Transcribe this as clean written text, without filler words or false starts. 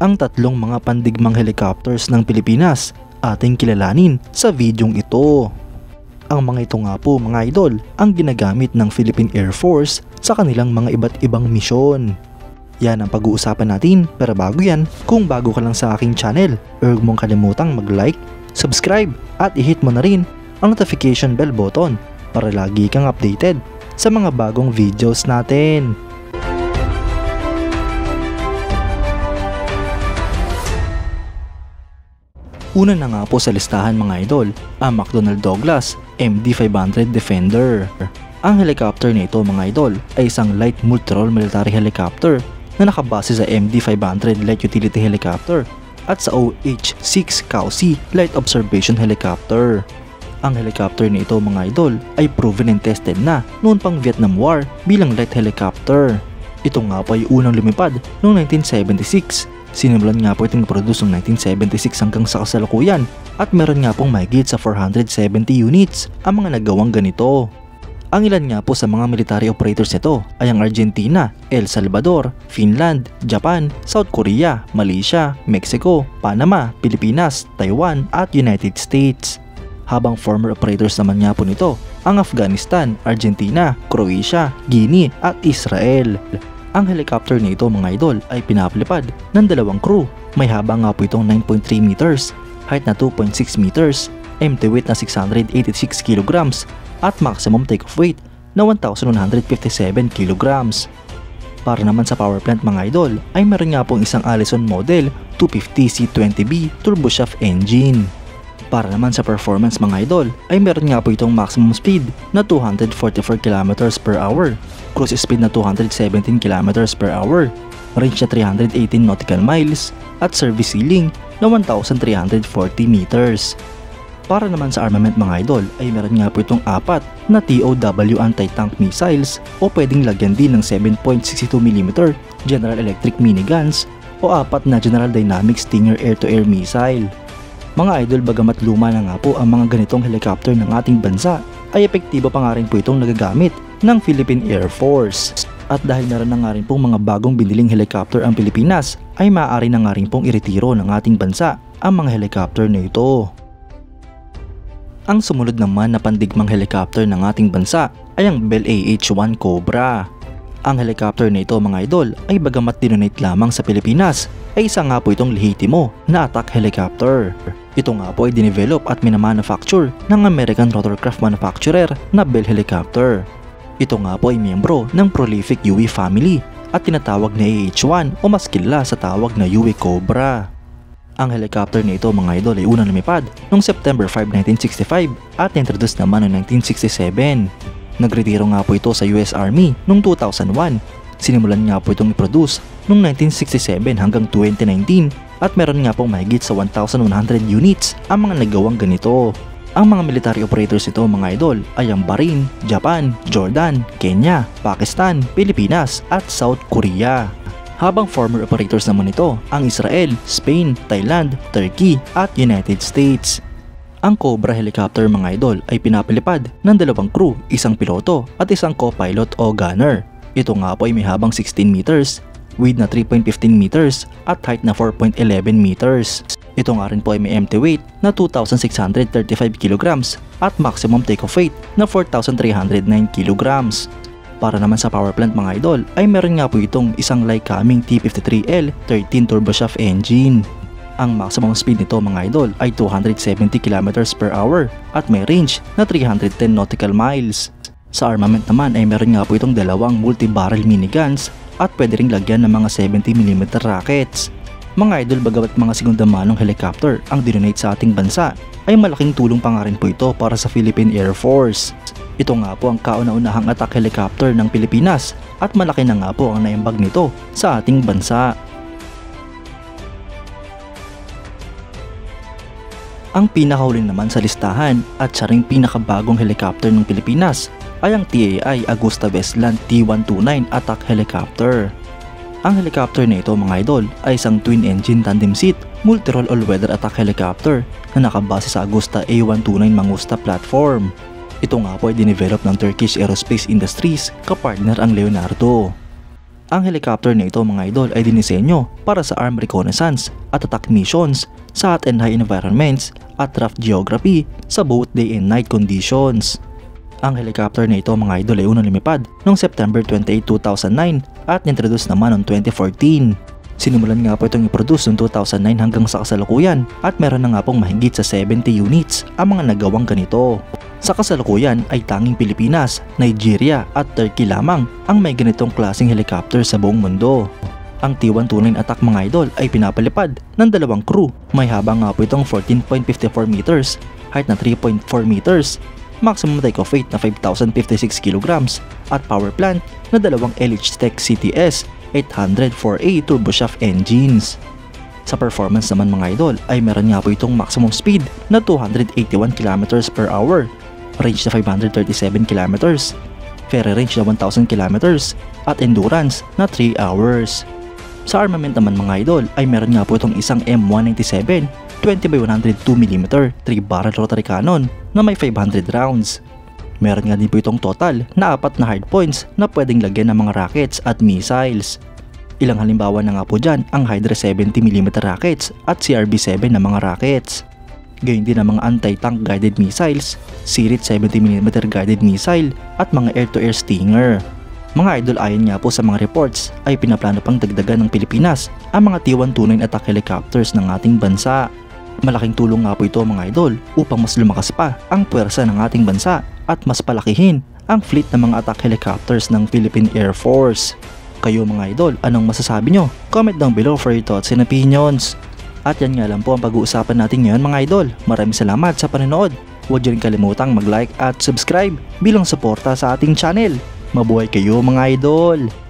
ang tatlong mga pandigmang helicopters ng Pilipinas ating kilalanin sa videong ito. Ang mga ito nga po mga idol ang ginagamit ng Philippine Air Force sa kanilang mga iba't ibang misyon. Yan ang pag-uusapan natin, pero bago yan, kung bago ka lang sa aking channel, huwag mong kalimutang mag-like, subscribe at i-hit mo na rin ang notification bell button para lagi kang updated sa mga bagong videos natin. Una na nga po sa listahan mga idol, ang McDonnell Douglas MD-500 Defender. Ang helicopter na ito mga idol ay isang light multirole military helicopter na nakabase sa MD-500 Light Utility Helicopter at sa OH-6 Caussy Light Observation Helicopter. Ang helicopter na ito mga idol ay proven and tested na noon pang Vietnam War bilang light helicopter. Ito nga po ay unang lumipad noong 1976. Sinimulan nga po itong produce noong 1976 hanggang sa kasalukuyan at meron nga pong mahigit sa 470 units ang mga nagawang ganito. Ang ilan nga po sa mga military operators nito ay ang Argentina, El Salvador, Finland, Japan, South Korea, Malaysia, Mexico, Panama, Pilipinas, Taiwan at United States. Habang former operators naman nga po nito ang Afghanistan, Argentina, Croatia, Guinea at Israel. Ang helicopter na ito mga idol ay pinapalipad ng dalawang crew. May haba nga po itong 9.3 meters, height na 2.6 meters, empty weight na 686 kilograms at maximum takeoff weight na 1,157 kilograms. Para naman sa power plant mga idol ay meron nga pong isang Allison Model 250 C20B turboshaft engine. Para naman sa performance mga idol ay meron nga po itong maximum speed na 244 km per hour, cruise speed na 217 km per hour, range na 318 nautical miles at service ceiling na 1,340 meters. Para naman sa armament mga idol ay meron nga po itong 4 na TOW anti-tank missiles o pwedeng lagyan din ng 7.62mm General Electric miniguns o 4 na General Dynamics Stinger air-to-air missile. Mga idol, bagamat luma na nga po ang mga ganitong helicopter ng ating bansa ay epektibo pa nga rin po itong nagagamit ng Philippine Air Force. At dahil meron na nga rin pong mga bagong biniling helicopter ang Pilipinas ay maaari na nga rin pong iretiro ng ating bansa ang mga helicopter na ito. Ang sumunod naman na pandigmang helicopter ng ating bansa ay ang Bell AH-1 Cobra. Ang helicopter na ito mga idol ay bagamat dinonate lamang sa Pilipinas ay isa nga po itong lehitimo na attack helicopter. Ito nga po ay dinevelop at minamanufacture ng American rotorcraft manufacturer na Bell Helicopter. Ito nga po ay miyembro ng prolific UE family at tinatawag na AH-1 o mas kilala sa tawag na UE Cobra. Ang helicopter na ito mga idol ay unang lumipad noong September 5, 1965 at na-introduce naman noong 1967. Nagretiro nga po ito sa US Army noong 2001. Sinimulan nga po itong i-produce noong 1967 hanggang 2019 at meron nga pong mahigit sa 1,100 units ang mga nagawang ganito. Ang mga military operators ito mga idol ay ang Bahrain, Japan, Jordan, Kenya, Pakistan, Pilipinas at South Korea. Habang former operators naman ito ang Israel, Spain, Thailand, Turkey at United States. Ang Cobra helicopter mga idol ay pinapalipad ng dalawang crew, isang piloto at isang co-pilot o gunner. Ito nga po ay may habang 16 meters, width na 3.15 meters at height na 4.11 meters. Ito nga rin po ay may empty weight na 2,635 kilograms at maximum takeoff weight na 4,309 kilograms. Para naman sa power plant mga idol ay meron nga po itong isang Lycoming T-53L 13 turboshaft engine. Ang maximum speed nito mga idol ay 270 km per hour at may range na 310 nautical miles. Sa armament naman ay meron nga po itong dalawang multi-barrel miniguns at pwede ring lagyan ng mga 70mm rockets. Mga idol, bagamat mga segunda manong helicopter ang dinonate sa ating bansa ay malaking tulong pa nga rin po ito para sa Philippine Air Force. Ito nga po ang kauna-unahang attack helicopter ng Pilipinas at malaki na nga po ang naiambag nito sa ating bansa. Ang pinakahuli naman sa listahan at siya ring pinakabagong helicopter ng Pilipinas ay ang TAI Agusta Westland T-129 attack helicopter. Ang helicopter na ito mga idol ay isang twin-engine tandem seat multi-role all-weather attack helicopter na nakabase sa Agusta A129 Mangusta platform. Ito nga po ay dinevelop ng Turkish Aerospace Industries, kapartner ang Leonardo. Ang helicopter na ito mga idol ay dinisenyo para sa armed reconnaissance at attack missions sa hot and high environments at rough geography sa both day and night conditions. Ang helicopter na ito mga idol ay unang lumipad noong September 28, 2009 at nintroduce naman noong 2014. Sinimulan nga po itong i-produce noong 2009 hanggang sa kasalukuyan at meron na nga pong mahigit sa 70 units ang mga nagawang ganito. Sa kasalukuyan ay tanging Pilipinas, Nigeria at Turkey lamang ang may ganitong klaseng helicopter sa buong mundo. Ang T-129 attack mga idol ay pinapalipad ng dalawang crew. May haba nga po itong 14.54 meters, height na 3.4 meters, maximum take-off weight na 5,056 kilograms at power plant na dalawang LH-Tech CTS 804A turboshaft engines. Sa performance naman mga idol ay meron nga po itong maximum speed na 281 km per hour, range na 537 km, ferry range na 1,000 km at endurance na 3 hours. Sa armament naman mga idol ay meron nga po itong isang M197 20x102mm 3-barrel rotary cannon na may 500 rounds. Meron nga din po itong total na 4 na hardpoints na pwedeng lagyan ng mga rockets at missiles. Ilang halimbawa na nga po dyan ang Hydra 70mm rockets at CRB-7 na mga rockets. Gayun din ang mga anti-tank guided missiles, Sirit 70mm guided missile at mga air-to-air Stinger. Mga idol, ayon nga po sa mga reports ay pinaplano pang dagdagan ng Pilipinas ang mga T-129 attack helicopters ng ating bansa. Malaking tulong nga po ito mga idol upang mas lumakas pa ang puwersa ng ating bansa at mas palakihin ang fleet ng mga attack helicopters ng Philippine Air Force. Kayo mga idol, anong masasabi nyo? Comment down below for your thoughts and opinions. At yan nga lang po ang pag-uusapan natin ngayon mga idol. Maraming salamat sa panonood. Huwag nyo rin kalimutang mag-like at subscribe bilang suporta sa ating channel. Mabuhay kayo mga idol!